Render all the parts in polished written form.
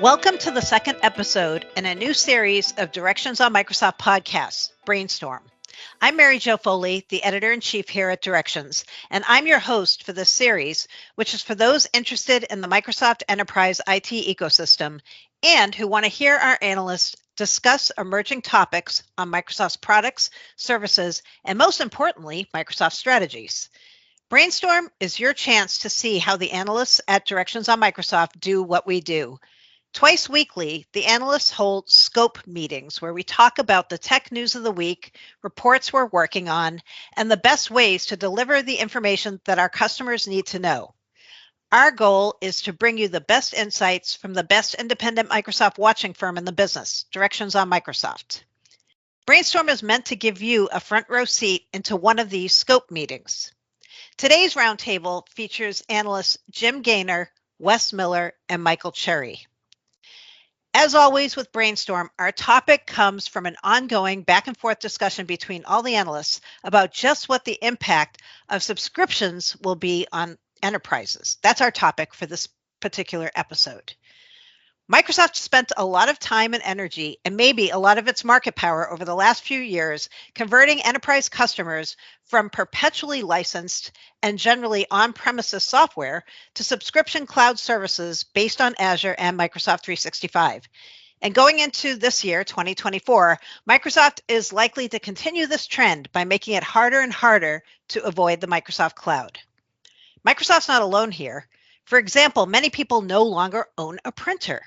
Welcome to the second episode in a new series of Directions on Microsoft podcasts, Brainstorm. I'm Mary Jo Foley, the editor-in-chief here at Directions, and I'm your host for this series, which is for those interested in the Microsoft Enterprise IT ecosystem and who want to hear our analysts discuss emerging topics on Microsoft's products, services, and most importantly, Microsoft strategies. Brainstorm is your chance to see how the analysts at Directions on Microsoft do what we do. Twice weekly, the analysts hold scope meetings where we talk about the tech news of the week, reports we're working on, and the best ways to deliver the information that our customers need to know. Our goal is to bring you the best insights from the best independent Microsoft watching firm in the business, Directions on Microsoft. Brainstorm is meant to give you a front row seat into one of these scope meetings. Today's roundtable features analysts Jim Gaynor, Wes Miller, and Michael Cherry. As always with Brainstorm, our topic comes from an ongoing back and forth discussion between all the analysts about just what the impact of subscriptions will be on enterprises. That's our topic for this particular episode. Microsoft spent a lot of time and energy and maybe a lot of its market power over the last few years converting enterprise customers from perpetually licensed and generally on-premises software to subscription cloud services based on Azure and Microsoft 365. And going into this year, 2024, Microsoft is likely to continue this trend by making it harder and harder to avoid the Microsoft cloud. Microsoft's not alone here. For example, many people no longer own a printer.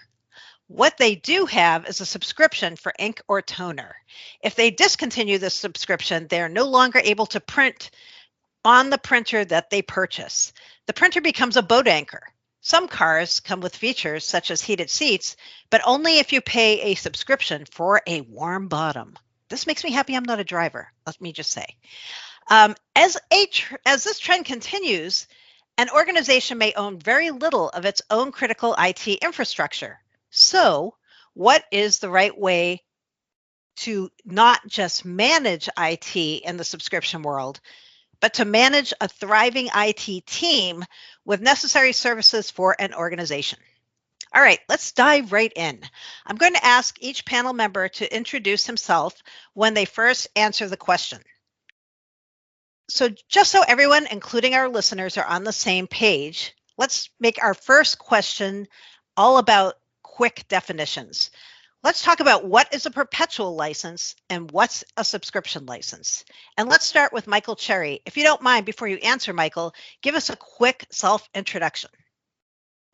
What they do have is a subscription for ink or toner. If they discontinue this subscription, they're no longer able to print on the printer that they purchase. The printer becomes a boat anchor. Some cars come with features such as heated seats, but only if you pay a subscription for a warm bottom. This makes me happy I'm not a driver, let me just say. As this trend continues, an organization may own very little of its own critical IT infrastructure. So, what is the right way to not just manage IT in the subscription world, but to manage a thriving IT team with necessary services for an organization? All right, let's dive right in. I'm going to ask each panel member to introduce himself when they first answer the question. So just so everyone, including our listeners, are on the same page, let's make our first question all about quick definitions. Let's talk about what is a perpetual license and what's a subscription license. And let's start with Michael Cherry. If you don't mind, before you answer, Michael, give us a quick self-introduction.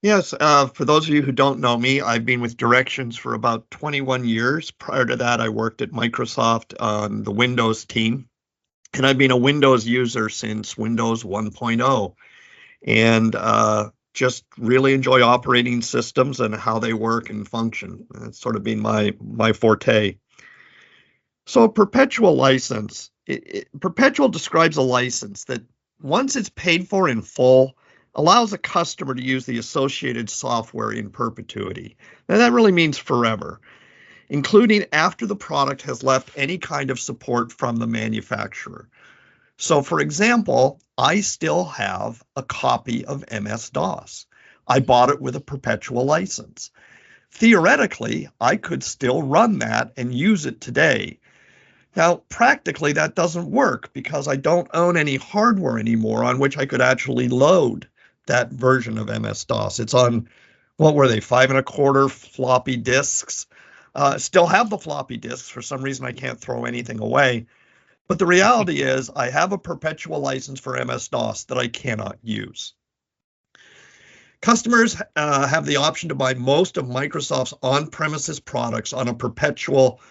Yes, for those of you who don't know me, I've been with Directions for about 21 years. Prior to that, I worked at Microsoft on the Windows team. And I've been a Windows user since Windows 1.0 and just really enjoy operating systems and how they work and function. It's sort of been my forte. So a perpetual license, perpetual describes a license that once it's paid for in full, allows a customer to use the associated software in perpetuity. Now that really means forever, including after the product has left any kind of support from the manufacturer. So for example, I still have a copy of MS-DOS. I bought it with a perpetual license. Theoretically, I could still run that and use it today. Now, practically, that doesn't work because I don't own any hardware anymore on which I could actually load that version of MS-DOS. It's on, what were they, 5 1/4 floppy disks. Still have the floppy disks. For some reason, I can't throw anything away. But the reality is I have a perpetual license for MS-DOS that I cannot use. Customers have the option to buy most of Microsoft's on-premises products on a perpetual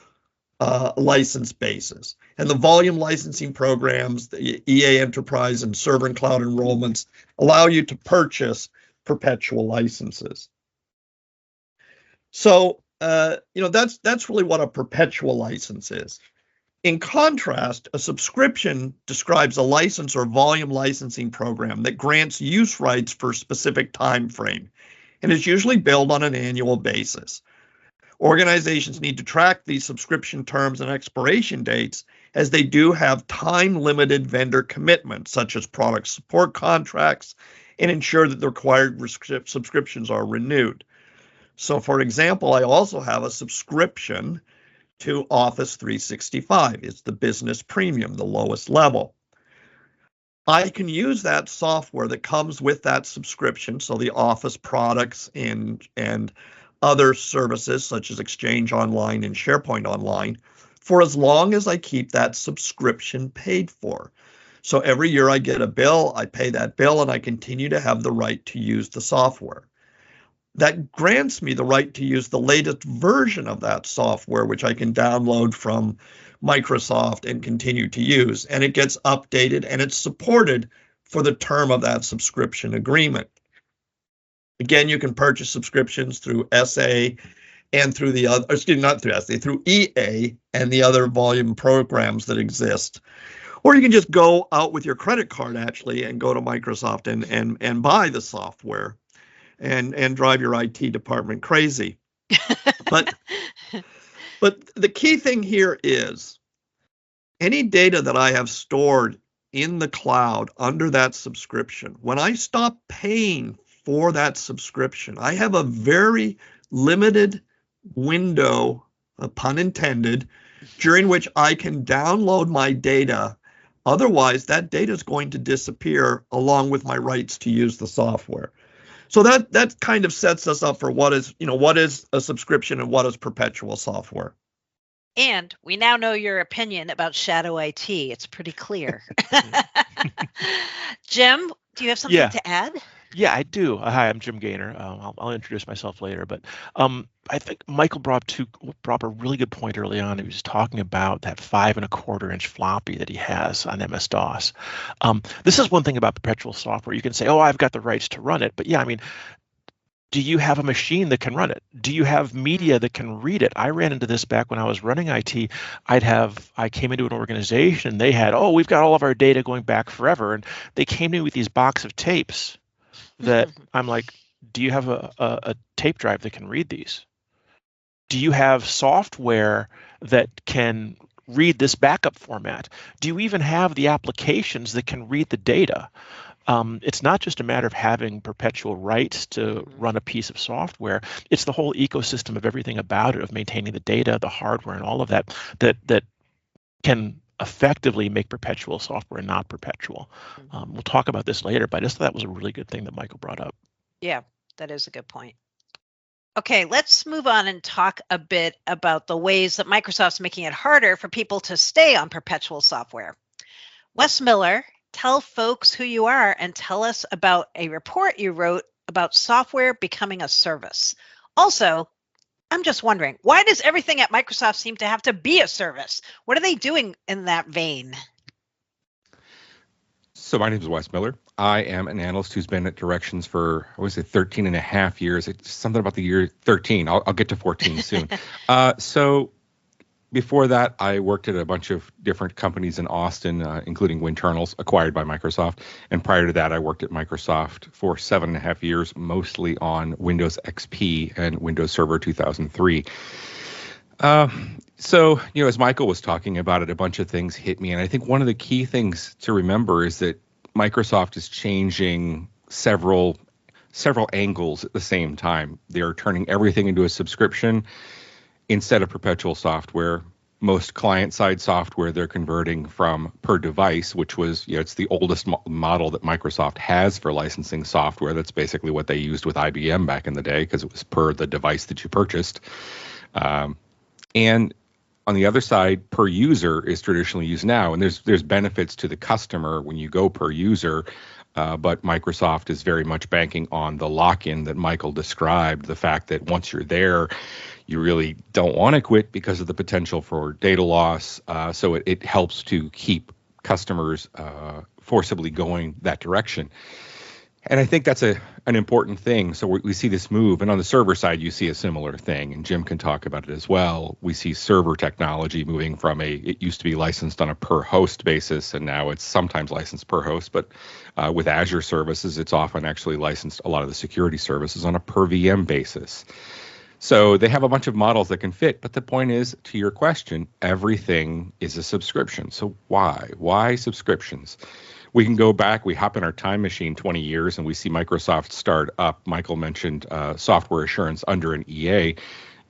license basis. And the volume licensing programs, the EA Enterprise and Server and Cloud enrollments allow you to purchase perpetual licenses. So, that's really what a perpetual license is. In contrast, a subscription describes a license or volume licensing program that grants use rights for a specific time frame and is usually billed on an annual basis. Organizations need to track these subscription terms and expiration dates as they do have time-limited vendor commitments, such as product support contracts, and ensure that the required subscriptions are renewed. So for example, I also have a subscription to Office 365. It's the business premium, the lowest level. I can use that software that comes with that subscription, so the Office products and other services such as Exchange Online and SharePoint Online, for as long as I keep that subscription paid for. So every year I get a bill, I pay that bill, and I continue to have the right to use the software. That grants me the right to use the latest version of that software, which I can download from Microsoft and continue to use. And it gets updated and it's supported for the term of that subscription agreement. Again, you can purchase subscriptions through SA and through the other, excuse me, not through SA, through EA and the other volume programs that exist. Or you can just go out with your credit card actually and go to Microsoft and buy the software and drive your IT department crazy. But the key thing here is any data that I have stored in the cloud under that subscription, when I stop paying for that subscription, I have a very limited window, pun intended, during which I can download my data. Otherwise, that data is going to disappear along with my rights to use the software. So that kind of sets us up for what is a subscription and what is perpetual software. And we now know your opinion about shadow IT. It's pretty clear. Jim, do you have something to add? Yeah, I do. Hi, I'm Jim Gaynor. I'll introduce myself later, but I think Michael brought up a really good point early on. He was talking about that 5.25-inch floppy that he has on MS-DOS. This is one thing about perpetual software. You can say, "Oh, I've got the rights to run it," but yeah, I mean, do you have a machine that can run it? Do you have media that can read it? I ran into this back when I was running IT. I came into an organization. They had, we've got all of our data going back forever, and they came to me with these box of tapes. That I'm like, do you have a tape drive that can read these? Do you have software that can read this backup format? Do you even have the applications that can read the data? It's not just a matter of having perpetual rights to run a piece of software. It's the whole ecosystem of everything about it, of maintaining the data, the hardware, and all of that can effectively make perpetual software not perpetual. We'll talk about this later, but I just thought that was a really good thing that Michael brought up. Yeah, that is a good point. Okay, let's move on and talk a bit about the ways that Microsoft's making it harder for people to stay on perpetual software. Wes Miller, tell folks who you are and tell us about a report you wrote about software becoming a service. Also, I'm just wondering, why does everything at Microsoft seem to have to be a service? What are they doing in that vein? So my name is Wes Miller. I am an analyst who's been at Directions for, 13 and a half years. It's something about the year 13. I'll get to 14 soon. So before that, I worked at a bunch of different companies in Austin, including Winternals, acquired by Microsoft. And prior to that, I worked at Microsoft for 7.5 years, mostly on Windows XP and Windows Server 2003. So, as Michael was talking about it, a bunch of things hit me. And I think one of the key things to remember is that Microsoft is changing several angles at the same time. They are turning everything into a subscription instead of perpetual software. Most client-side software they're converting from per device, which was, it's the oldest model that Microsoft has for licensing software. That's basically what they used with IBM back in the day, because it was per the device that you purchased. And on the other side, per user is traditionally used now, and there's benefits to the customer when you go per user, but Microsoft is very much banking on the lock-in that Michael described, the fact that once you're there, you really don't want to quit because of the potential for data loss, so it helps to keep customers forcibly going that direction. And I think that's an important thing. So we see this move. And on the server side, you see a similar thing. And Jim can talk about it as well. We see server technology moving from it used to be licensed on a per host basis, and now it's sometimes licensed per host. But with Azure services, it's often actually licensed, a lot of the security services, on a per VM basis. So they have a bunch of models that can fit. But the point is, to your question, everything is a subscription. So why? Why subscriptions? we can go back, we hop in our time machine 20 years and we see Microsoft start up. Michael mentioned software assurance under an EA.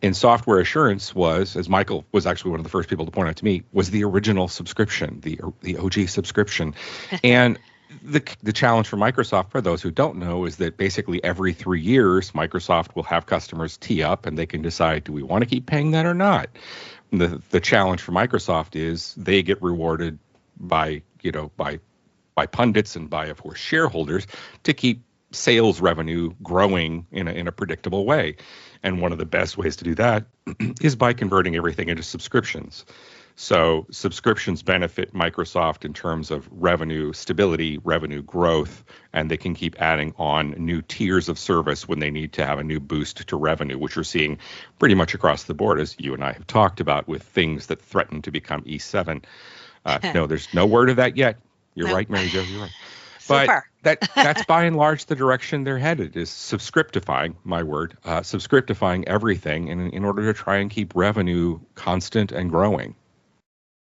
And software assurance was, as Michael was actually one of the first people to point out to me, was the original subscription, the OG subscription. And the challenge for Microsoft, for those who don't know, is that basically every 3 years, Microsoft will have customers tee up and they can decide, do we want to keep paying that or not? The challenge for Microsoft is they get rewarded by pundits and by, of course, shareholders to keep sales revenue growing in a predictable way. And one of the best ways to do that is by converting everything into subscriptions. So subscriptions benefit Microsoft in terms of revenue stability, revenue growth, and they can keep adding on new tiers of service when they need to have a new boost to revenue, which we're seeing pretty much across the board, as you and I have talked about, with things that threaten to become E7. No, there's no word of that yet. You're right, Mary Jo, you're right. But that's by and large the direction they're headed, is subscriptifying, my word, subscriptifying everything in order to try and keep revenue constant and growing.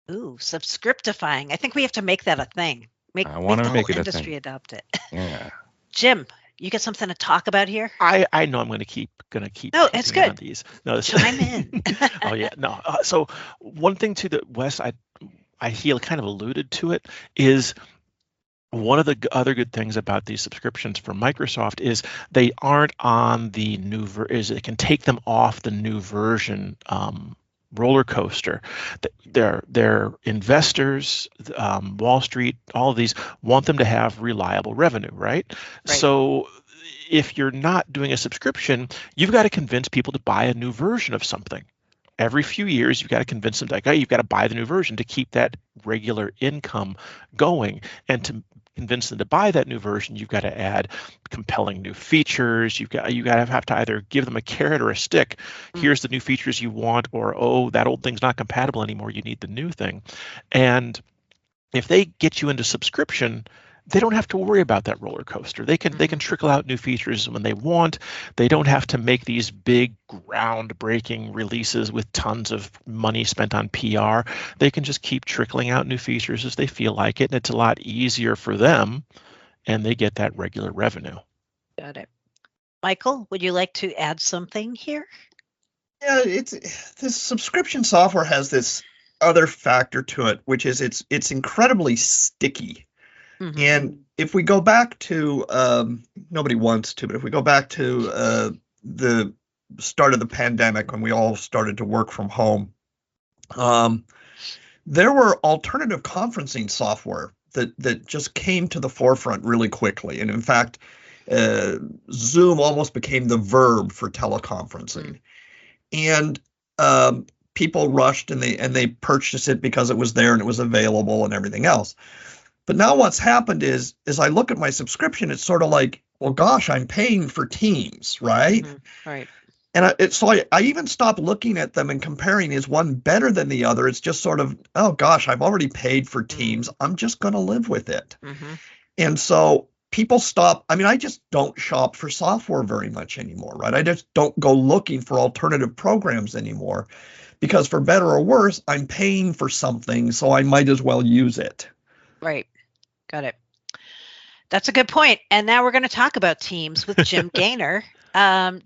Ooh, subscriptifying. I think we have to make that a thing. I want to make the it whole a industry thing. adopt it. Yeah. Jim, you got something to talk about here? I know I'm going to keep No, it's good. on these. No, Chime in. Oh yeah, no. So one thing too that Wes, I he kind of alluded to it, is one of the other good things about these subscriptions from Microsoft is they aren't on the new they can take them off the new version roller coaster. Their investors, Wall Street, all of these want them to have reliable revenue, right? So if you're not doing a subscription, you've got to convince people to buy a new version of something. Every few years, you've got to convince them, like, oh, you've got to buy the new version to keep that regular income going. And to convince them to buy that new version, you've got to add compelling new features. You got to have to either give them a carrot or a stick. Here's the new features you want, or, oh, that old thing's not compatible anymore. You need the new thing. And if they get you into subscription, they don't have to worry about that roller coaster. They can trickle out new features when they want. They don't have to make these big groundbreaking releases with tons of money spent on PR. They can just keep trickling out new features as they feel like it, and it's a lot easier for them, and they get that regular revenue. Got it. Michael, would you like to add something here? Yeah, this subscription software has this other factor to it, which is it's incredibly sticky. Mm-hmm. And if we go back to, nobody wants to, but if we go back to the start of the pandemic when we all started to work from home, there were alternative conferencing software that just came to the forefront really quickly. And in fact, Zoom almost became the verb for teleconferencing. And people rushed and they purchased it because it was there and it was available and everything else. But now what's happened is I look at my subscription, it's sort of like, well, gosh, I'm paying for Teams, right? Mm-hmm. Right. And so I even stopped looking at them and comparing, is one better than the other? It's just sort of, oh, gosh, I've already paid for Teams. I'm just going to live with it. Mm-hmm. And so people stop. I mean, I just don't shop for software very much anymore, right? I just don't go looking for alternative programs anymore because for better or worse, I'm paying for something, so I might as well use it. Right. Got it. That's a good point. And now we're going to talk about Teams with Jim Gaynor.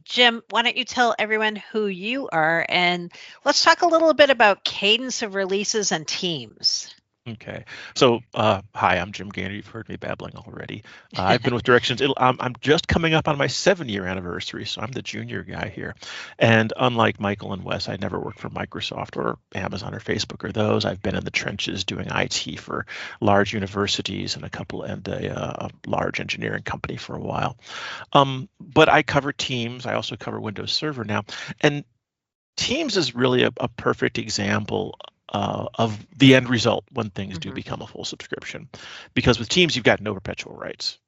Jim, why don't you tell everyone who you are, and let's talk a little bit about cadence of releases and Teams. Okay. So, hi, I'm Jim Gaynor. You've heard me babbling already. I've been with Directions. I'm just coming up on my 7-year anniversary, so I'm the junior guy here. And unlike Michael and Wes, I never worked for Microsoft or Amazon or Facebook or those. I've been in the trenches doing IT for large universities and a large engineering company for a while. But I cover Teams. I also cover Windows Server now. And Teams is really a perfect example of the end result when things do become a full subscription, because with Teams you've got no perpetual rights.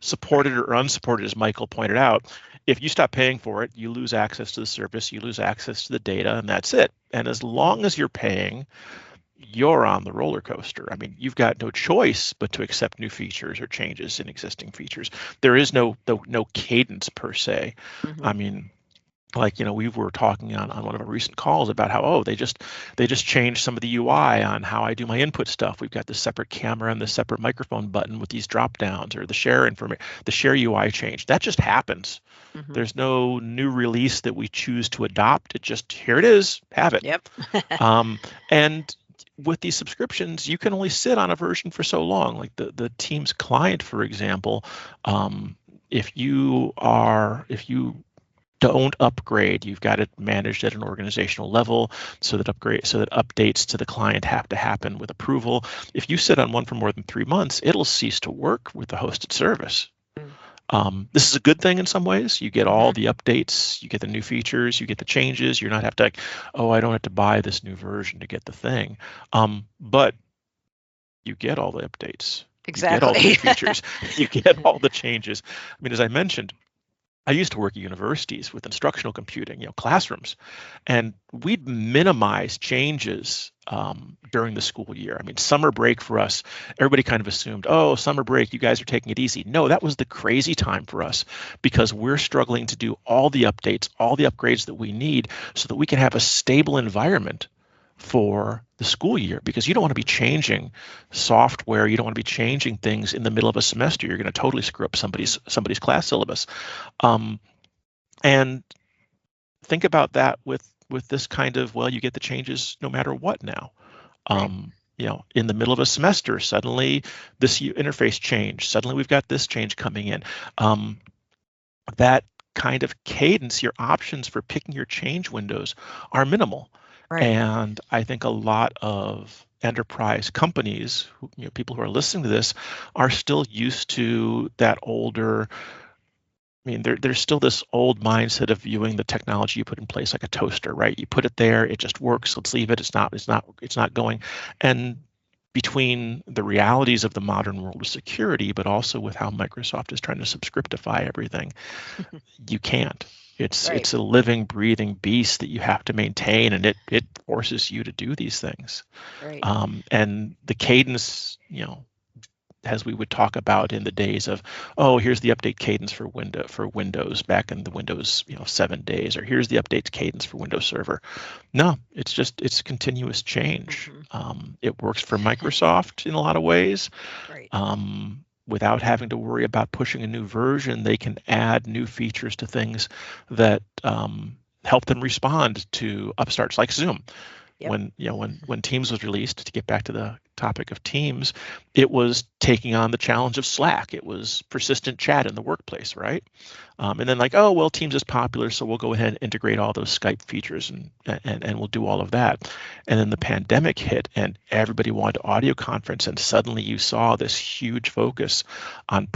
Supported or unsupported, as Michael pointed out, if you stop paying for it, you lose access to the service, you lose access to the data, and that's it. And as long as you're paying, you're on the roller coaster. I mean, you've got no choice but to accept new features or changes in existing features. There is no cadence per se. I mean, Like, we were talking on one of our recent calls about how, they just changed some of the UI on how I do my input stuff. We've got this separate camera and this separate microphone button with these drop downs, or the share UI change. That just happens. Mhm. There's no new release that we choose to adopt. It just, here it is, have it. Yep. And with these subscriptions, you can only sit on a version for so long. Like the Teams client, for example, if you don't upgrade, you've got it managed at an organizational level so that updates to the client have to happen with approval. If you sit on one for more than 3 months, it'll cease to work with the hosted service. This is a good thing in some ways. You get all the updates, you get the new features, you get the changes. You're not have to I don't have to buy this new version to get the thing. But you get all the updates. Exactly. You get all the new features. You get all the changes. I mean, as I mentioned, I used to work at universities with instructional computing, classrooms, and we'd minimize changes during the school year. I mean, summer break for us, everybody kind of assumed, summer break, you guys are taking it easy. No, that was the crazy time for us because we're struggling to do all the updates, all the upgrades that we need so that we can have a stable environment for the school year, because you don't want to be changing software. You don't want to be changing things in the middle of a semester. You're going to totally screw up somebody's class syllabus. And think about that with this kind of, you get the changes no matter what now. In the middle of a semester, suddenly this interface changed. Suddenly we've got this change coming in. That kind of cadence, your options for picking your change windows are minimal. Right. And I think a lot of enterprise companies, people who are listening to this, are still used to that older. I mean, there's still this old mindset of viewing the technology you put in place like a toaster, right? You put it there, it just works. Let's leave it. It's not going. And between the realities of the modern world of security, but also with how Microsoft is trying to subscriptify everything, you can't. It's a living, breathing beast that you have to maintain, and it forces you to do these things. Right. And the cadence, as we would talk about in the days of, here's the update cadence for Windows back in the Windows 7 days, or here's the update cadence for Windows Server. No, it's continuous change. It works for Microsoft in a lot of ways. Right. Without having to worry about pushing a new version, they can add new features to things that help them respond to upstarts like Zoom. Yep. When Teams was released, to get back to the topic of Teams, it was taking on the challenge of Slack. It was persistent chat in the workplace, right? And then Teams is popular, so we'll go ahead and integrate all those Skype features and we'll do all of that. And then the pandemic hit and everybody wanted to audio conference, and suddenly you saw this huge focus on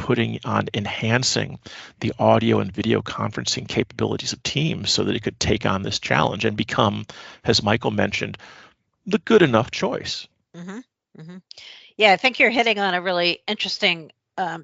enhancing the audio and video conferencing capabilities of Teams so that it could take on this challenge and become, as Michael mentioned, the good enough choice. Yeah, I think you're hitting on a really interesting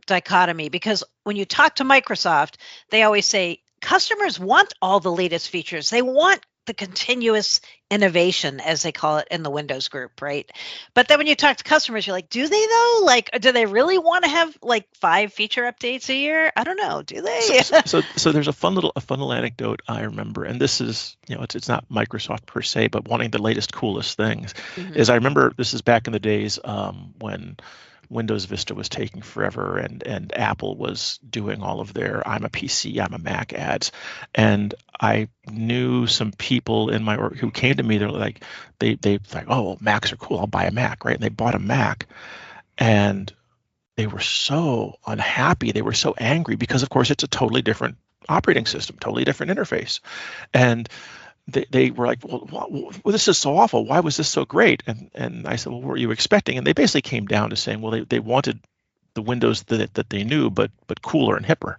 dichotomy, because when you talk to Microsoft, they always say customers want all the latest features. They want the continuous innovation, as they call it in the Windows group, right? But then when you talk to customers, you're like, do they though? Like, do they really want to have 5 feature updates a year? I don't know. Do they? So there's a fun little anecdote I remember, and this is, it's not Microsoft per se, but wanting the latest, coolest things. Is I remember this is back in the days when Windows Vista was taking forever, and Apple was doing all of their I'm a PC, I'm a Mac ads. And I knew some people in my work who came to me, they're like, they Macs are cool, I'll buy a Mac, right? And they bought a Mac, and they were so unhappy, they were so angry, because of course it's a totally different operating system, totally different interface. And they were like, well, this is so awful. Why was this so great? And I said, well, what were you expecting? And they basically came down to saying, well, they wanted the Windows that they knew, but cooler and hipper.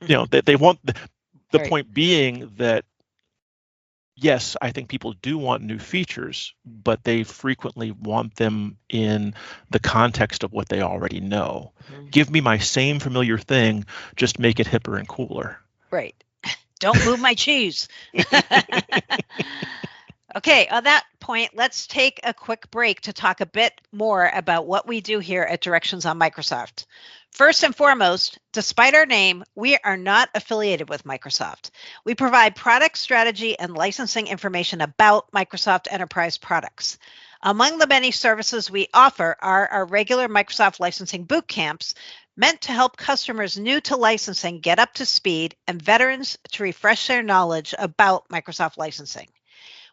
They want the Right. point being that, yes, I think people do want new features, but they frequently want them in the context of what they already know. Give me my same familiar thing, just make it hipper and cooler. Right. Don't move my cheese. Okay, on that point, let's take a quick break to talk a bit more about what we do here at Directions on Microsoft. First and foremost, despite our name, we are not affiliated with Microsoft. We provide product strategy and licensing information about Microsoft enterprise products. Among the many services we offer are our regular Microsoft licensing boot camps, meant to help customers new to licensing get up to speed and veterans to refresh their knowledge about Microsoft licensing.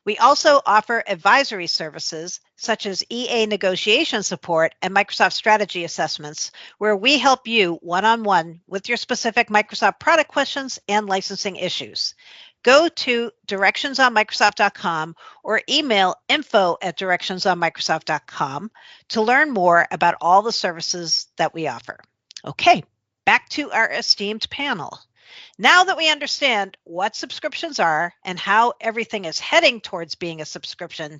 We also offer advisory services such as EA negotiation support and Microsoft strategy assessments, where we help you one-on-one with your specific Microsoft product questions and licensing issues. Go to directionsonmicrosoft.com or email info@directionsonmicrosoft.com to learn more about all the services that we offer. Okay, back to our esteemed panel. Now that we understand what subscriptions are and how everything is heading towards being a subscription,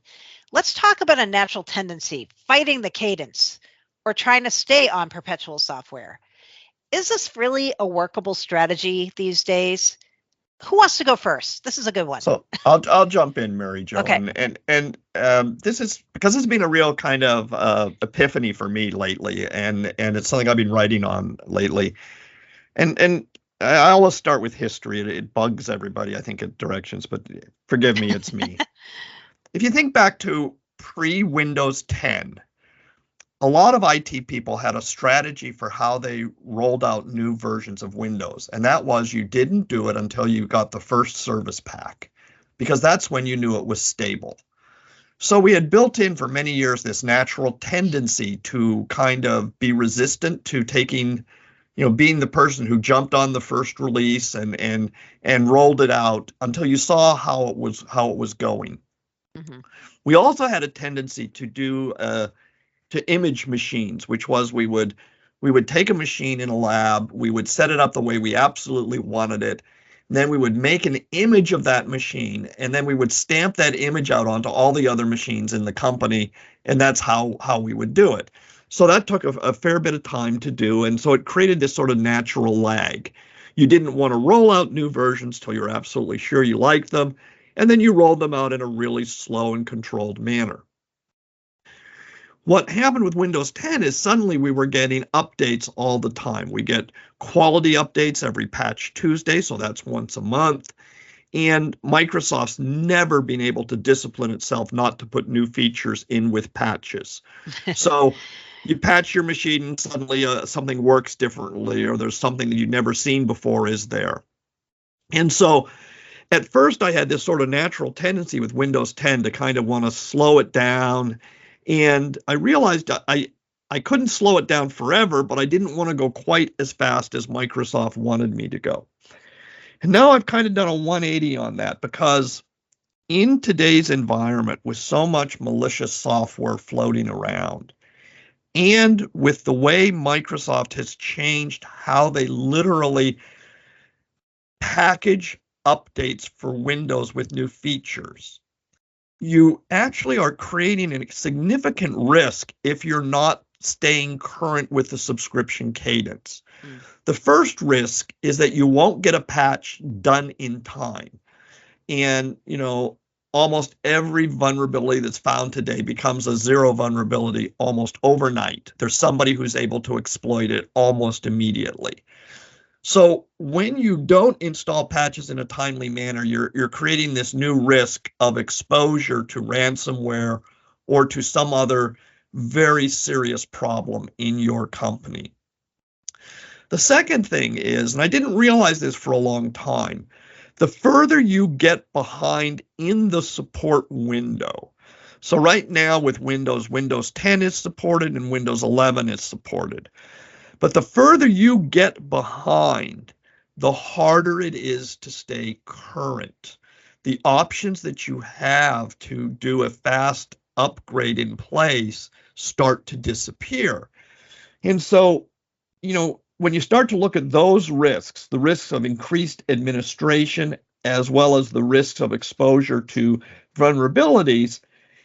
let's talk about a natural tendency, fighting the cadence, or trying to stay on perpetual software. Is this really a workable strategy these days? Who wants to go first? This is a good one. So I'll jump in, Mary Jo. Okay. And this is because it's been a real kind of epiphany for me lately, and it's something I've been writing on lately. And I always start with history. It bugs everybody, I think, at Directions, but forgive me, it's me. If you think back to pre-Windows 10, a lot of IT people had a strategy for how they rolled out new versions of Windows, and that was you didn't do it until you got the first service pack, because that's when you knew it was stable. So we had built in for many years this natural tendency to kind of be resistant to taking, being the person who jumped on the first release and rolled it out until you saw how it was going. Mm-hmm. We also had a tendency to do to image machines, which was we would take a machine in a lab, we would set it up the way we absolutely wanted it, and then we would make an image of that machine, and then we would stamp that image out onto all the other machines in the company, and that's how we would do it. So that took a fair bit of time to do, and so it created this sort of natural lag. You didn't want to roll out new versions till you're absolutely sure you liked them, and then you rolled them out in a really slow and controlled manner. What happened with Windows 10 is suddenly we were getting updates all the time. We get quality updates every Patch Tuesday, so that's once a month. And Microsoft's never been able to discipline itself not to put new features in with patches. So you patch your machine and suddenly something works differently, or there's something that you've never seen before is there. And so at first I had this sort of natural tendency with Windows 10 to kind of want to slow it down. And I realized I couldn't slow it down forever, but I didn't want to go quite as fast as Microsoft wanted me to go. And now I've kind of done a 180 on that, because in today's environment with so much malicious software floating around, and with the way Microsoft has changed how they literally package updates for Windows with new features, you actually are creating a significant risk if you're not staying current with the subscription cadence. The first risk is that you won't get a patch done in time. And, almost every vulnerability that's found today becomes a zero vulnerability almost overnight. There's somebody who's able to exploit it almost immediately. So when you don't install patches in a timely manner, you're creating this new risk of exposure to ransomware or to some other very serious problem in your company. The second thing is, and I didn't realize this for a long time, the further you get behind in the support window. So right now with Windows 10 is supported and Windows 11 is supported. But the further you get behind, the harder it is to stay current. The options that you have to do a fast upgrade in place start to disappear. And so, when you start to look at those risks, the risks of increased administration, as well as the risks of exposure to vulnerabilities,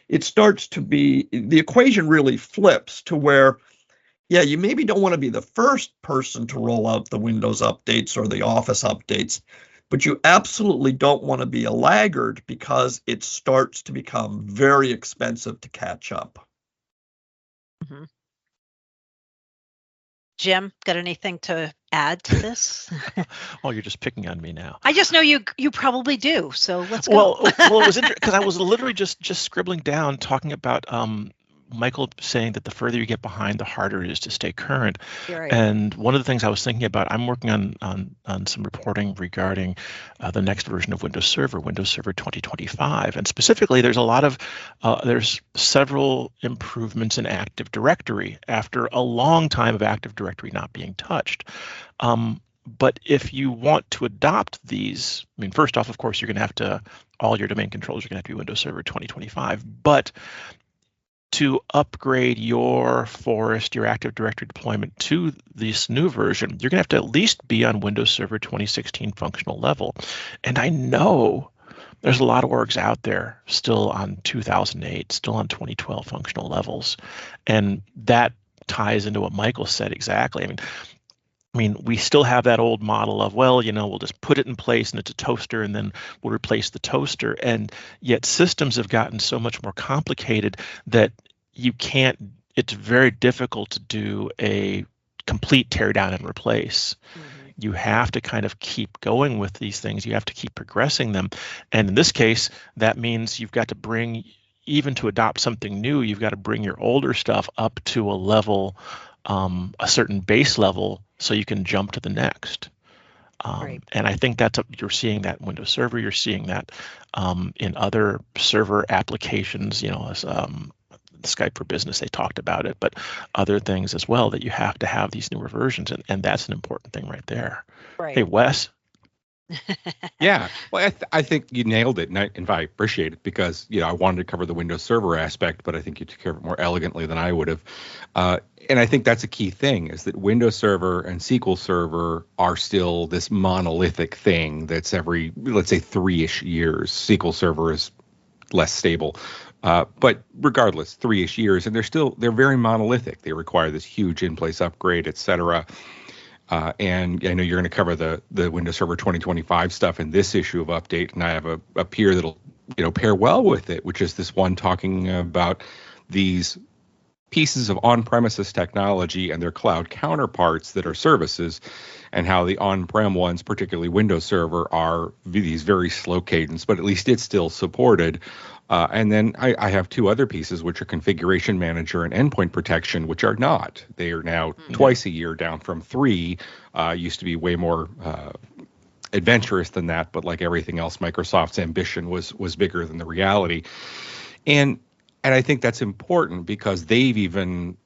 it starts to be, the equation really flips to where, yeah, you maybe don't want to be the first person to roll out the Windows updates or the Office updates, but you absolutely don't want to be a laggard, because it starts to become very expensive to catch up. Mm-hmm. Jim, got anything to add to this? Oh, you're just picking on me now. I just know you probably do. So let's go. Well, it was interesting because I was literally just scribbling down, talking about Michael saying that the further you get behind, the harder it is to stay current. You're right. And one of the things I was thinking about, I'm working on some reporting regarding the next version of Windows Server 2025, and specifically, there's several improvements in Active Directory after a long time of Active Directory not being touched. But if you want to adopt these, I mean, first off, of course, you're going to have to, all your domain controllers are going to have to be Windows Server 2025. But to upgrade your Forest, your Active Directory deployment to this new version, you're going to have to at least be on Windows Server 2016 functional level. And I know there's a lot of orgs out there still on 2008, still on 2012 functional levels. And that ties into what Michael said exactly. I mean, we still have that old model of, well, we'll just put it in place and it's a toaster and then we'll replace the toaster. And yet systems have gotten so much more complicated that it's very difficult to do a complete tear down and replace. Mm-hmm. You have to kind of keep going with these things. You have to keep progressing them. And in this case, that means you've got to even to adopt something new, you've got to bring your older stuff up to a level, a certain base level, so you can jump to the next. Right. And I think you're seeing that in Windows Server. You're seeing that in other server applications. As Skype for Business, they talked about it, but other things as well, that you have to have these newer versions, and that's an important thing right there. Right. Hey, Wes. Yeah, well, I think you nailed it, and I appreciate it, because I wanted to cover the Windows Server aspect, but I think you took care of it more elegantly than I would have. And I think that's a key thing, is that Windows Server and SQL Server are still this monolithic thing that's every, let's say, 3-ish years. SQL Server is less stable. But regardless, 3-ish years, and they're very monolithic. They require this huge in-place upgrade, et cetera. And I know you're going to cover the Windows Server 2025 stuff in this issue of Update, and I have a peer that'll pair well with it, which is this one talking about these pieces of on-premises technology and their cloud counterparts that are services, and how the on-prem ones, particularly Windows Server, are these very slow cadence, but at least it's still supported. And then I have two other pieces, which are Configuration Manager and Endpoint Protection, which are not. They are now twice a year, down from 3. Used to be way more adventurous than that, but like everything else, Microsoft's ambition was bigger than the reality. And I think that's important, because they've even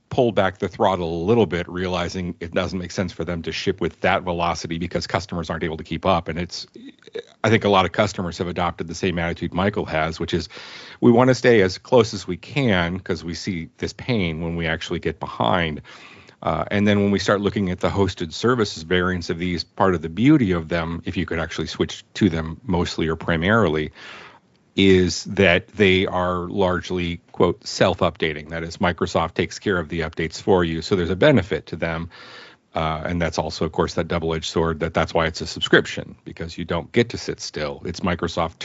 pulled back the throttle a little bit, realizing it doesn't make sense for them to ship with that velocity because customers aren't able to keep up. And I think a lot of customers have adopted the same attitude Michael has, which is we want to stay as close as we can because we see this pain when we actually get behind. And then when we start looking at the hosted services variants of these, part of the beauty of them, if you could actually switch to them mostly or primarily, is that they are largely, quote, self-updating. That is, Microsoft takes care of the updates for you. So there's a benefit to them. And that's also, of course, that double-edged sword, that's why it's a subscription, because you don't get to sit still. It's Microsoft's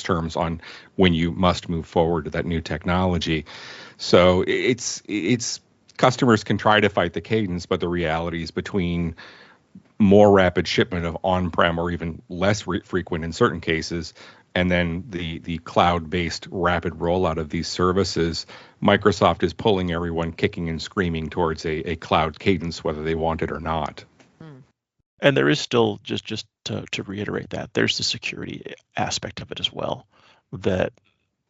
terms on when you must move forward to that new technology. So it's customers can try to fight the cadence, but the reality is between more rapid shipment of on-prem, or even less frequent in certain cases, and then the cloud-based rapid rollout of these services, Microsoft is pulling everyone kicking and screaming towards a cloud cadence, whether they want it or not. And there is still, just to reiterate that, there's the security aspect of it as well, that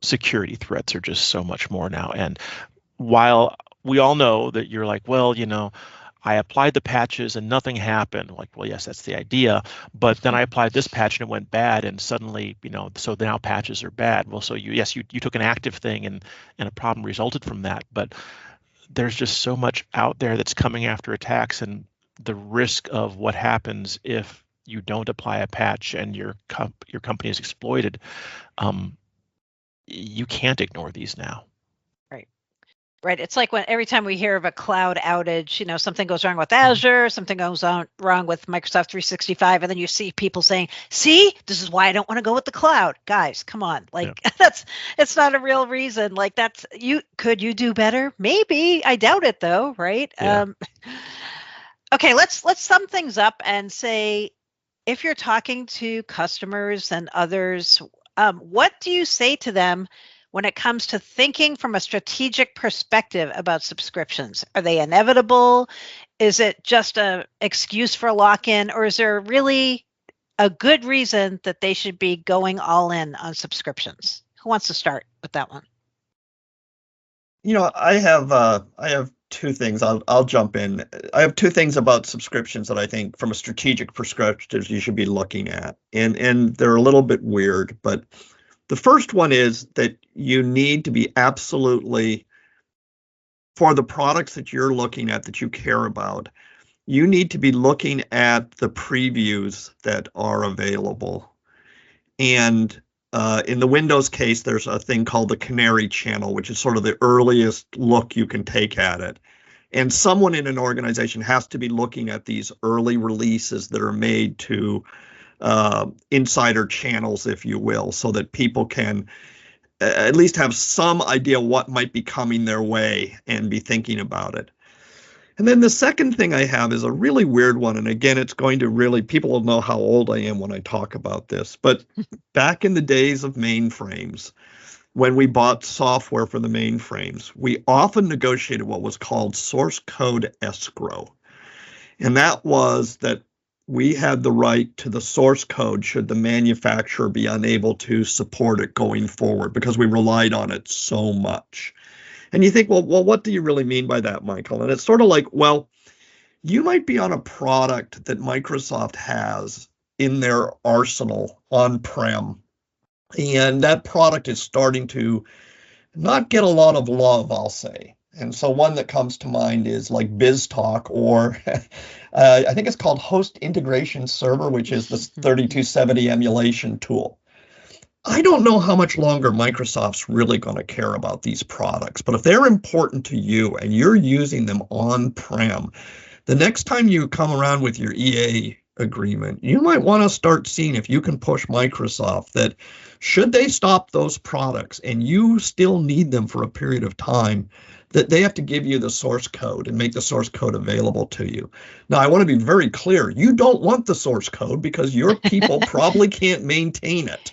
security threats are just so much more now. And while we all know that you're like, well, I applied the patches and nothing happened. Like, well, yes, that's the idea. But then I applied this patch and it went bad, and suddenly, so now patches are bad. Well, so you took an active thing and a problem resulted from that. But there's just so much out there that's coming after attacks, and the risk of what happens if you don't apply a patch and your company is exploited. You can't ignore these now. Right. It's like when every time we hear of a cloud outage, something goes wrong with Azure, something goes wrong with Microsoft 365, and then you see people saying, "See, this is why I don't want to go with the cloud." Guys, come on. Like it's not a real reason. Like could you do better? Maybe. I doubt it though, right? Yeah. Okay, let's sum things up and say, if you're talking to customers and others, what do you say to them when it comes to thinking from a strategic perspective about subscriptions? Are they inevitable? Is it just an excuse for lock-in, or is there really a good reason that they should be going all in on subscriptions? Who wants to start with that one? I have two things. I'll jump in. I have two things about subscriptions that I think from a strategic perspective you should be looking at. And they're a little bit weird, but the first one is that you need to be absolutely, for the products that you're looking at that you care about, you need to be looking at the previews that are available. And in the Windows case, there's a thing called the Canary channel, which is sort of the earliest look you can take at it. And someone in an organization has to be looking at these early releases that are made to insider channels, if you will, so that people can at least have some idea what might be coming their way and be thinking about it. And then the second thing I have is a really weird one. And again, it's going to really, people will know how old I am when I talk about this. But back in the days of mainframes, when we bought software for the mainframes, we often negotiated what was called source code escrow. And that was that we had the right to the source code should the manufacturer be unable to support it going forward, because we relied on it so much. And you think, well, what do you really mean by that, Michael? And it's sort of like, well, you might be on a product that Microsoft has in their arsenal on-prem, and that product is starting to not get a lot of love, I'll say. And so one that comes to mind is like BizTalk, or I think it's called Host Integration Server, which is this 3270 emulation tool. I don't know how much longer Microsoft's really going to care about these products, but if they're important to you and you're using them on-prem, the next time you come around with your EA agreement, you might want to start seeing if you can push Microsoft that should they stop those products and you still need them for a period of time, that they have to give you the source code and make the source code available to you. Now, I want to be very clear. You don't want the source code because your people probably can't maintain it.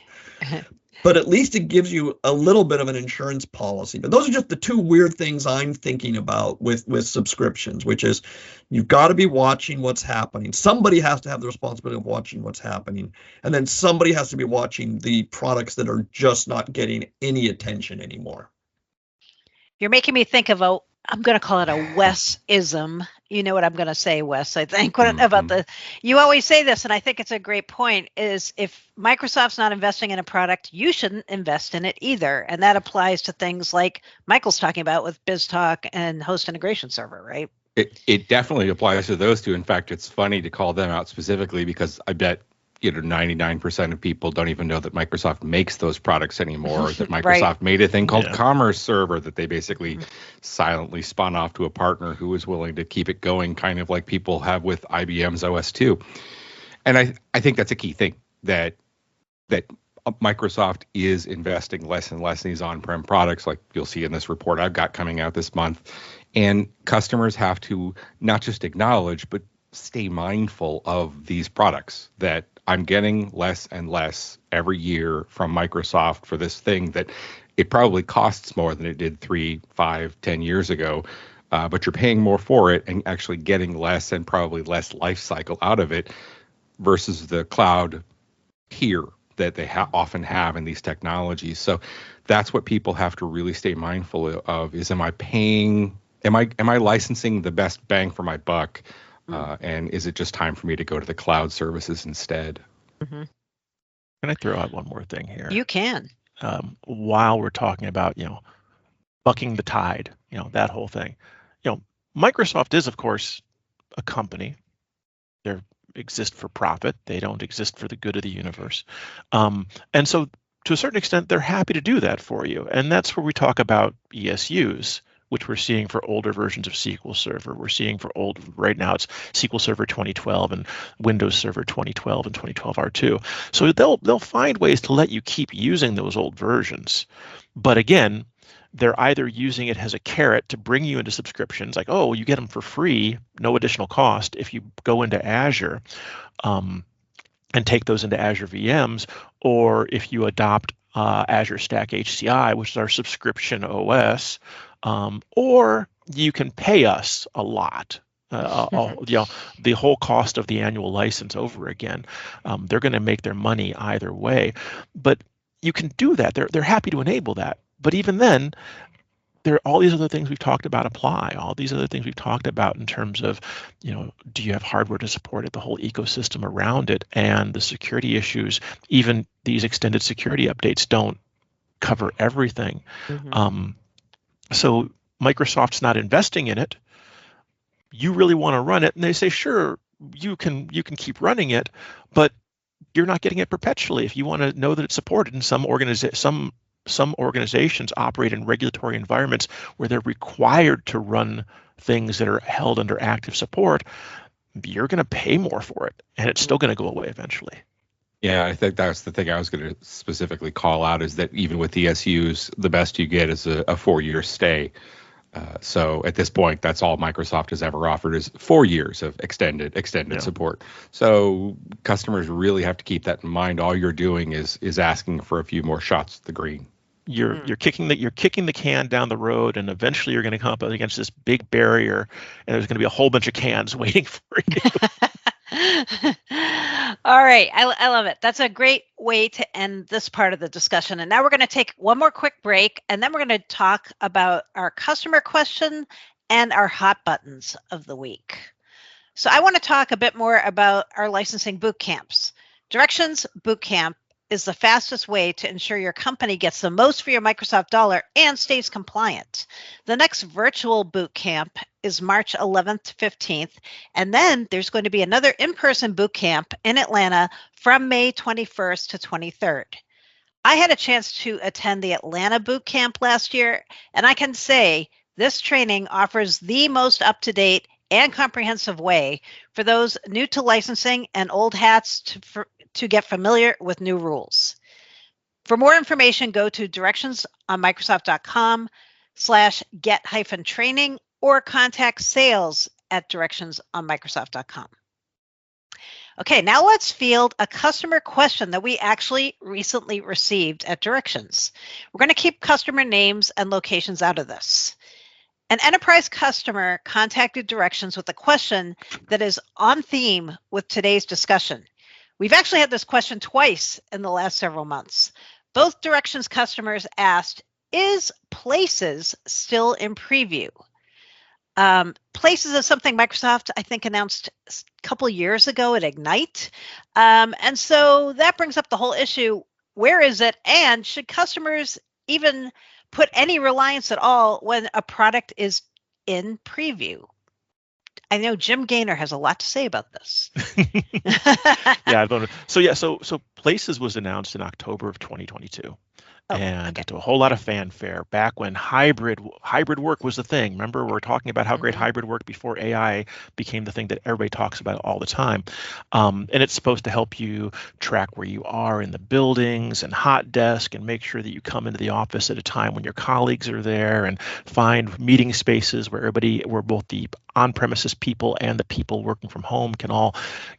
But at least it gives you a little bit of an insurance policy. But those are just the two weird things I'm thinking about with subscriptions, which is you've got to be watching what's happening. Somebody has to have the responsibility of watching what's happening. And then somebody has to be watching the products that are just not getting any attention anymore. You're making me think of I'm going to call it a Wes-ism. You know what I'm going to say, Wes, I think, about you always say this, and I think it's a great point, is if Microsoft's not investing in a product, you shouldn't invest in it either. And that applies to things like Michael's talking about with BizTalk and Host Integration Server, right? It definitely applies to those two. In fact, it's funny to call them out specifically because I bet 99% of people don't even know that Microsoft makes those products anymore, or that Microsoft made a thing called Commerce Server that they basically silently spun off to a partner who was willing to keep it going, kind of like people have with IBM's OS2. And I think that's a key thing, that Microsoft is investing less and less in these on-prem products, like you'll see in this report I've got coming out this month. And customers have to not just acknowledge, but stay mindful of these products, that I'm getting less and less every year from Microsoft for this thing that it probably costs more than it did 3, 5, 10 years ago, but you're paying more for it and actually getting less and probably less life cycle out of it versus the cloud tier that they often have in these technologies. So that's what people have to really stay mindful of, is am I licensing the best bang for my buck? And is it just time for me to go to the cloud services instead? Can I throw out one more thing here? You can. While we're talking about, bucking the tide, that whole thing, Microsoft is, of course, a company. They exist for profit. They don't exist for the good of the universe. And so to a certain extent, they're happy to do that for you. And that's where we talk about ESUs, which we're seeing for older versions of SQL Server. We're seeing right now it's SQL Server 2012 and Windows Server 2012 and 2012 R2. So they'll find ways to let you keep using those old versions. But again, they're either using it as a carrot to bring you into subscriptions, like, oh, you get them for free, no additional cost if you go into Azure and take those into Azure VMs, or if you adopt Azure Stack HCI, which is our subscription OS, or you can pay us a lot. The whole cost of the annual license over again. They're going to make their money either way, but you can do that. They're happy to enable that. But even then, there are all these other things we've talked about apply. All these other things we've talked about in terms of, do you have hardware to support it, the whole ecosystem around it, and the security issues. Even these extended security updates don't cover everything. So Microsoft's not investing in it. You really want to run it, and they say, sure, you can keep running it, but you're not getting it perpetually. If you want to know that it's supported in some organizations operate in regulatory environments where they're required to run things that are held under active support, you're going to pay more for it, and it's still going to go away eventually. Yeah, I think that's the thing I was going to specifically call out, is that even with ESUs, the best you get is a 4-year stay. So at this point, that's all Microsoft has ever offered is 4 years of extended support. So customers really have to keep that in mind. All you're doing is asking for a few more shots at the green. You're kicking the can down the road, and eventually you're going to come up against this big barrier, and there's going to be a whole bunch of cans waiting for you. All right. I love it. That's a great way to end this part of the discussion. And now we're going to take one more quick break, and then we're going to talk about our customer question and our hot buttons of the week. So I want to talk a bit more about our licensing boot camps. Directions Bootcamp is the fastest way to ensure your company gets the most for your Microsoft dollar and stays compliant. The next virtual boot camp is March 11th to 15th, and then there's going to be another in-person boot camp in Atlanta from May 21st to 23rd. I had a chance to attend the Atlanta boot camp last year, and I can say this training offers the most up-to-date and comprehensive way for those new to licensing and old hats to get familiar with new rules. For more information, go to directionsonmicrosoft.com/get-training or contact sales@directionsonmicrosoft.com. Okay, now let's field a customer question that we actually recently received at Directions. We're going to keep customer names and locations out of this. An enterprise customer contacted Directions with a question that is on theme with today's discussion. We've actually had this question twice in the last several months. Both Directions customers asked, is Places still in preview? Places is something Microsoft, I think, announced a couple of years ago at Ignite. And so that brings up the whole issue, where is it? And should customers even put any reliance at all when a product is in preview? I know Jim Gaynor has a lot to say about this. Yeah, I don't know. So Places was announced in October of 2022. To a whole lot of fanfare back when hybrid work was the thing. Remember, we were talking about how great hybrid work before AI became the thing that everybody talks about all the time. And it's supposed to help you track where you are in the buildings and hot desk and make sure that you come into the office at a time when your colleagues are there and find meeting spaces where both the on-premises people and the people working from home can all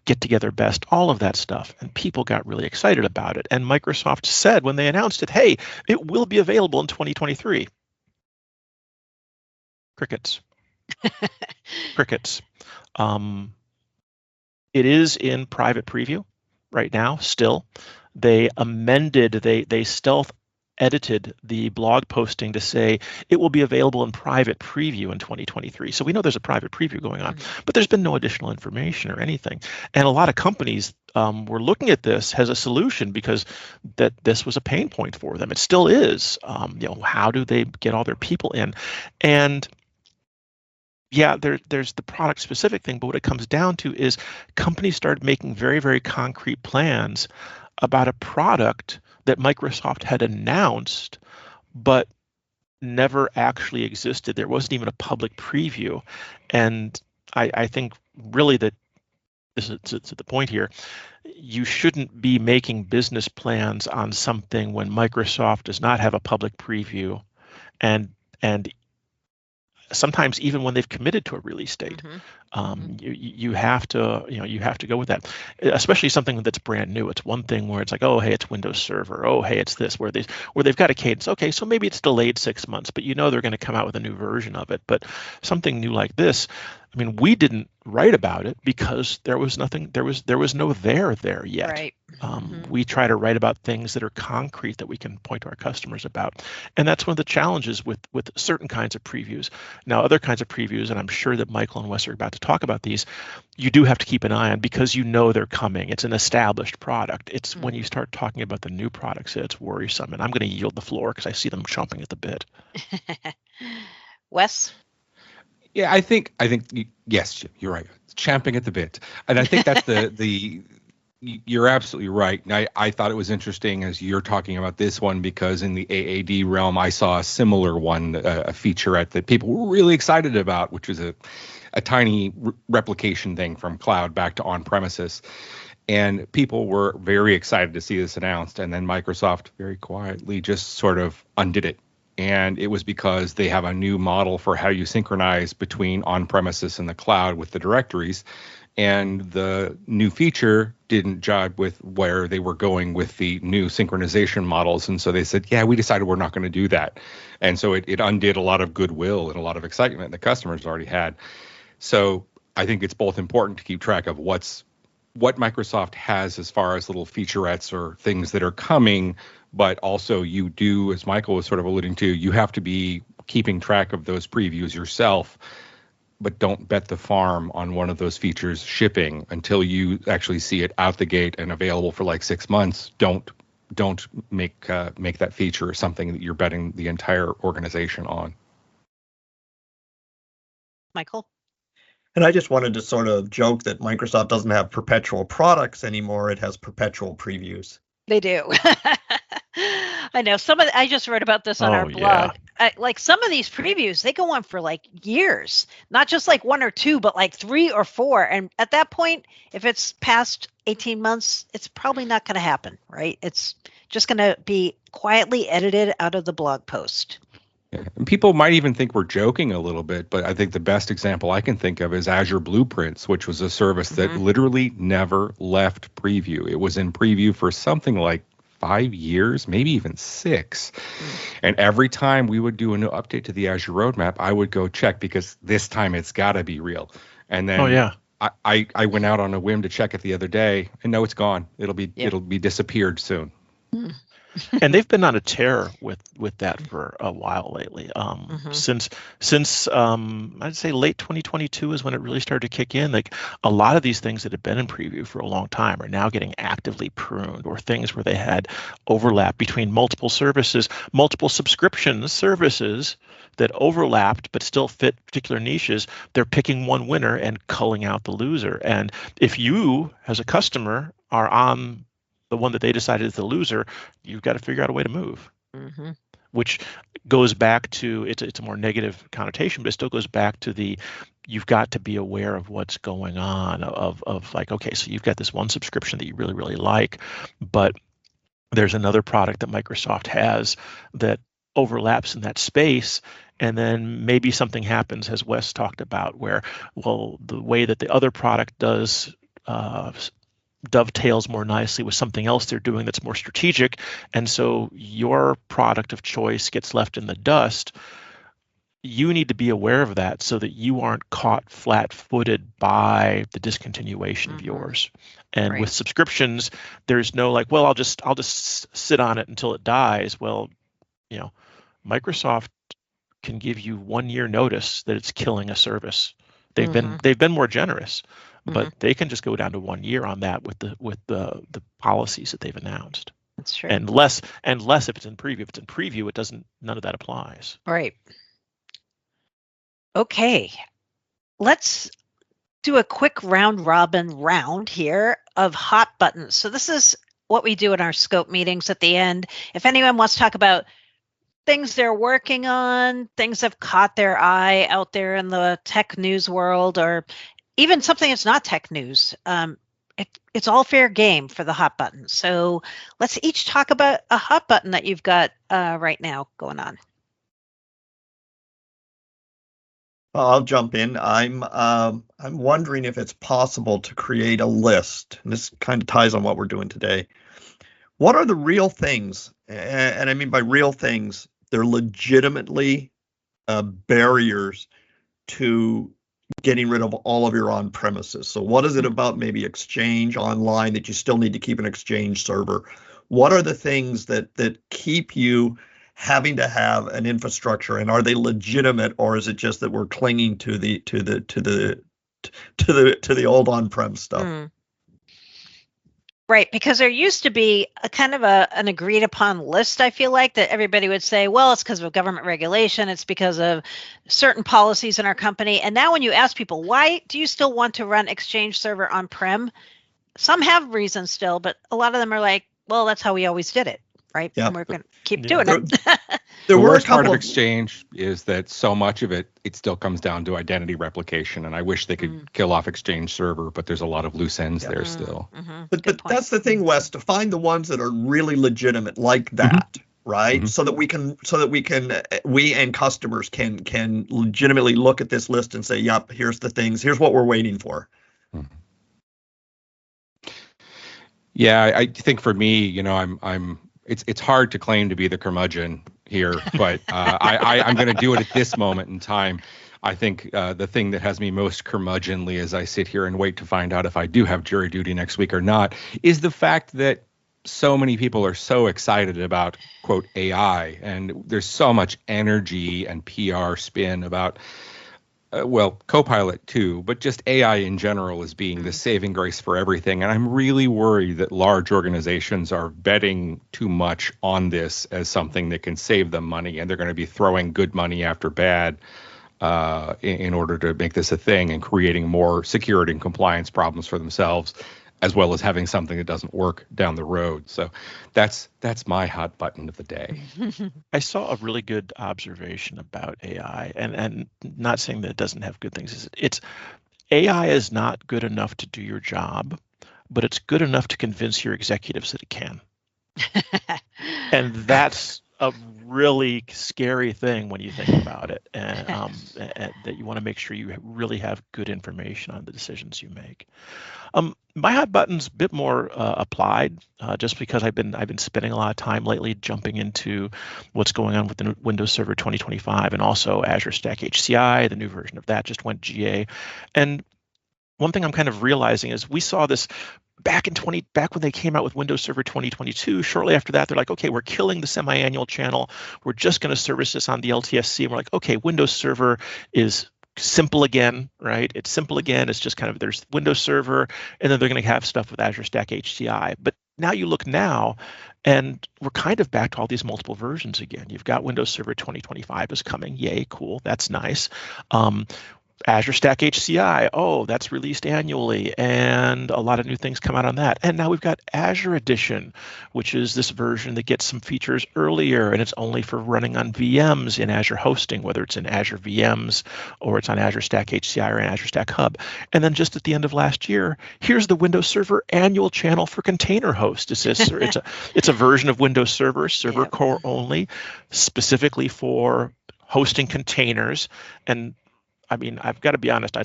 get together best, all of that stuff. And people got really excited about it. And Microsoft said when they announced it, hey, it will be available in 2023. Crickets. Crickets. It is in private preview right now still. They stealth edited the blog posting to say it will be available in private preview in 2023. So we know there's a private preview going on, but there's been no additional information or anything. And a lot of companies were looking at this as a solution because this was a pain point for them. It still is. How do they get all their people in? And yeah, there's the product specific thing, but what it comes down to is companies started making very, very concrete plans about a product that Microsoft had announced, but never actually existed. There wasn't even a public preview. And I think really that this is to the point here, you shouldn't be making business plans on something when Microsoft does not have a public preview, and sometimes even when they've committed to a release date. You have to go with that, especially something that's brand new. It's one thing where it's like, oh hey, it's Windows Server, oh hey, it's this, where they've got a cadence. Okay, so maybe it's delayed 6 months, but they're going to come out with a new version of it. But something new like this, I mean, we didn't write about it because there was nothing, there was no there yet. Right. We try to write about things that are concrete that we can point to our customers about. And that's one of the challenges with certain kinds of previews. Now, other kinds of previews, and I'm sure that Michael and Wes are about to talk about these, you do have to keep an eye on because they're coming. It's an established product. It's when you start talking about the new products that it's worrisome. And I'm going to yield the floor because I see them chomping at the bit. Wes? Yeah, I think yes, Jim, you're right. Champing at the bit, and I think that's you're absolutely right. And I thought it was interesting as you're talking about this one because in the AAD realm, I saw a similar one, a featurette that people were really excited about, which was a tiny replication thing from cloud back to on-premises. And people were very excited to see this announced. And then Microsoft very quietly just sort of undid it. And it was because they have a new model for how you synchronize between on-premises and the cloud with the directories. And the new feature didn't jibe with where they were going with the new synchronization models. And so they said, yeah, we decided we're not going to do that. And so it undid a lot of goodwill and a lot of excitement the customers already had. So I think it's both important to keep track of what Microsoft has as far as little featurettes or things that are coming, but also you do, as Michael was sort of alluding to, you have to be keeping track of those previews yourself, but don't bet the farm on one of those features shipping until you actually see it out the gate and available for like 6 months. Don't make that feature something that you're betting the entire organization on. Michael? And I just wanted to sort of joke that Microsoft doesn't have perpetual products anymore. It has perpetual previews. They do. I know I just wrote about this on our blog. Like some of these previews, they go on for like years, not just like 1 or 2, but like 3 or 4. And at that point, if it's past 18 months, it's probably not going to happen, right? It's just going to be quietly edited out of the blog post. Yeah. And people might even think we're joking a little bit, but I think the best example I can think of is Azure Blueprints, which was a service that literally never left preview. It was in preview for something like 5 years, maybe even 6. And every time we would do a new update to the Azure roadmap, I would go check because this time it's got to be real. And then I went out on a whim to check it the other day, and no, it's gone. It'll be disappeared soon. And they've been on a tear with that for a while lately. Since I'd say late 2022 is when it really started to kick in. Like a lot of these things that have been in preview for a long time are now getting actively pruned, or things where they had overlap between multiple services, multiple subscription services that overlapped but still fit particular niches. They're picking one winner and culling out the loser. And if you, as a customer, are on the one that they decided is the loser, you've got to figure out a way to move. Which goes back to, it's a more negative connotation, but it still goes back to you've got to be aware of what's going on, of like, okay, so you've got this one subscription that you really, really like, but there's another product that Microsoft has that overlaps in that space. And then maybe something happens, as Wes talked about, where, well, the way that the other product does dovetails more nicely with something else they're doing that's more strategic, and so your product of choice gets left in the dust. You need to be aware of that so that you aren't caught flat-footed by the discontinuation of yours. And with subscriptions, there's no like, well, I'll just sit on it until it dies. Well, Microsoft can give you 1 year notice that it's killing a service. They've been more generous. But they can just go down to 1 year on that with the policies that they've announced. That's true. And less if it's in preview. If it's in preview, none of that applies. Right. Okay. Let's do a quick round here of hot buttons. So this is what we do in our scope meetings at the end. If anyone wants to talk about things they're working on, things have caught their eye out there in the tech news world, or even something that's not tech news. It's all fair game for the hot button. So let's each talk about a hot button that you've got right now going on. I'll jump in. I'm wondering if it's possible to create a list, and this kind of ties on what we're doing today. What are the real things? And I mean by real things, they're legitimately barriers to getting rid of all of your on-premises. So what is it about maybe Exchange Online that you still need to keep an Exchange server? What are the things that keep you having to have an infrastructure, and are they legitimate, or is it just that we're clinging to the old on-prem stuff? Right, because there used to be a kind of an agreed upon list, I feel like, that everybody would say, well, it's because of government regulation, it's because of certain policies in our company. And now when you ask people, why do you still want to run Exchange server on-prem? Some have reasons still, but a lot of them are like, well, that's how we always did it, right? Yeah. And we're going to keep doing it. There the were a worst part couple of Exchange is that so much of it still comes down to identity replication, and I wish they could kill off Exchange server, but there's a lot of loose ends there still. But that's the thing, Wes, to find the ones that are really legitimate like that, right? So that we and customers can legitimately look at this list and say, yep, here's the things, here's what we're waiting for. Yeah, I think for me, it's hard to claim to be the curmudgeon here, but I'm going to do it at this moment in time. I think the thing that has me most curmudgeonly as I sit here and wait to find out if I do have jury duty next week or not is the fact that so many people are so excited about, quote, AI, and there's so much energy and PR spin about Copilot too, but just AI in general as being the saving grace for everything. And I'm really worried that large organizations are betting too much on this as something that can save them money, and they're going to be throwing good money after bad in order to make this a thing and creating more security and compliance problems for themselves, as well as having something that doesn't work down the road. So that's my hot button of the day. I saw a really good observation about AI, and not saying that it doesn't have good things. It's AI is not good enough to do your job, but it's good enough to convince your executives that it can. And that's a really scary thing when you think about it, and that you want to make sure you really have good information on the decisions you make. My hot button's a bit more applied, just because I've been spending a lot of time lately jumping into what's going on with the Windows Server 2025 and also Azure Stack HCI. The new version of that just went GA, and one thing I'm kind of realizing is we saw this back when they came out with Windows Server 2022. Shortly after that, they're like, okay, we're killing the semi-annual channel. We're just going to service this on the LTSC. And we're like, okay, Windows Server is simple again, right? It's simple again. It's just kind of there's Windows Server, and then they're going to have stuff with Azure Stack HCI. But now you look now, and we're kind of back to all these multiple versions again. You've got Windows Server 2025 is coming. Yay, cool. That's nice. Azure Stack HCI, oh, that's released annually, and a lot of new things come out on that. And now we've got Azure Edition, which is this version that gets some features earlier, and it's only for running on VMs in Azure hosting, whether it's in Azure VMs or it's on Azure Stack HCI or in Azure Stack Hub. And then just at the end of last year, here's the Windows Server annual channel for container host. It's a version of Windows Server, server core only, specifically for hosting containers. And I mean, I've got to be honest.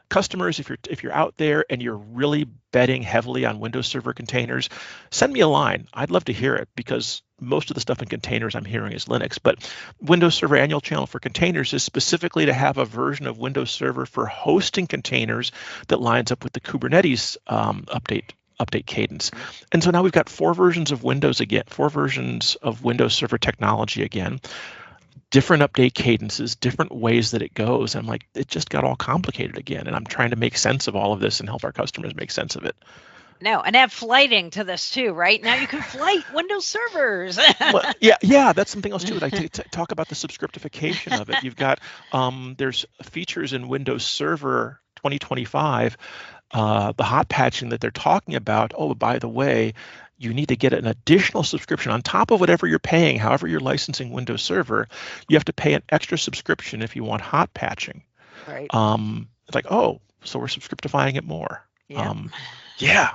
Customers, if you're out there and you're really betting heavily on Windows Server containers, send me a line. I'd love to hear it, because most of the stuff in containers I'm hearing is Linux. But Windows Server annual channel for containers is specifically to have a version of Windows Server for hosting containers that lines up with the Kubernetes update cadence. And so now we've got 4 versions of Windows again, 4 versions of Windows Server technology again. Different update cadences, different ways that it goes. I'm like, it just got all complicated again. And I'm trying to make sense of all of this and help our customers make sense of it. No, and add flighting to this too, right? Now you can flight Windows servers. Well, yeah, that's something else too. I talk about the subscriptification of it. You've got there's features in Windows Server 2025, the hot patching that they're talking about. Oh, by the way, you need to get an additional subscription on top of whatever you're paying, however you're licensing Windows Server. You have to pay an extra subscription if you want hot patching. Right. It's like, oh, so we're subscriptifying it more. Yeah. Yeah.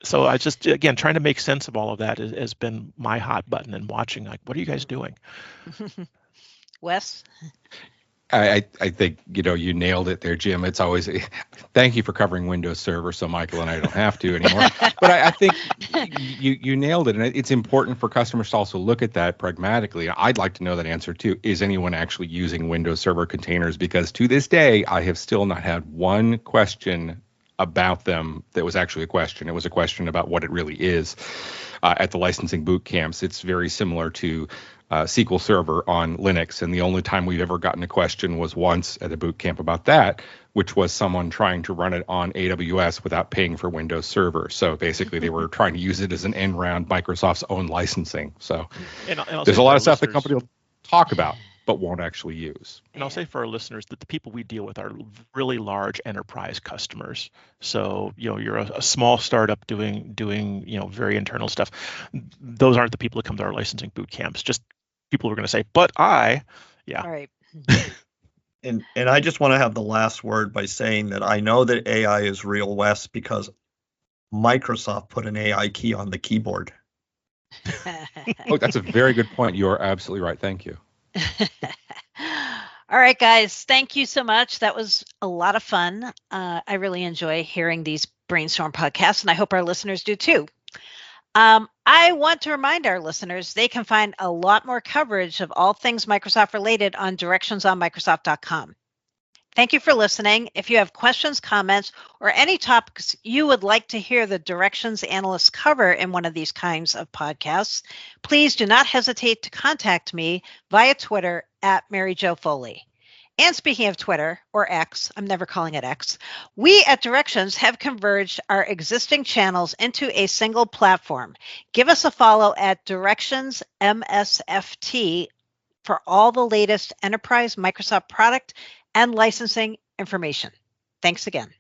So I just, again, trying to make sense of all of that has been my hot button, and watching, like, what are you guys doing? Wes? I think, you nailed it there, Jim. It's always, thank you for covering Windows Server so Michael and I don't have to anymore. But I think you nailed it. And it's important for customers to also look at that pragmatically. I'd like to know that answer too. Is anyone actually using Windows Server containers? Because to this day, I have still not had one question about them that was actually a question. It was a question about what it really is. At the licensing boot camps, it's very similar to SQL Server on Linux, and the only time we've ever gotten a question was once at a boot camp about that, which was someone trying to run it on AWS without paying for Windows Server. So basically, they were trying to use it as an end around Microsoft's own licensing. So and there's a lot of stuff the company will talk about but won't actually use. And I'll say for our listeners that the people we deal with are really large enterprise customers. So, you're a small startup doing very internal stuff. Those aren't the people that come to our licensing boot camps. Just people who are going to say, but yeah. All right. And I just want to have the last word by saying that I know that AI is real, Wes, because Microsoft put an AI key on the keyboard. Oh, that's a very good point. You are absolutely right. Thank you. All right, guys. Thank you so much. That was a lot of fun. I really enjoy hearing these Brainstorm podcasts, and I hope our listeners do too. I want to remind our listeners they can find a lot more coverage of all things Microsoft related on directionsonmicrosoft.com. Thank you for listening. If you have questions, comments, or any topics you would like to hear the Directions analysts cover in one of these kinds of podcasts, please do not hesitate to contact me via Twitter at Mary Jo Foley. And speaking of Twitter, or X, I'm never calling it X, we at Directions have converged our existing channels into a single platform. Give us a follow at Directions MSFT for all the latest enterprise Microsoft product and licensing information. Thanks again.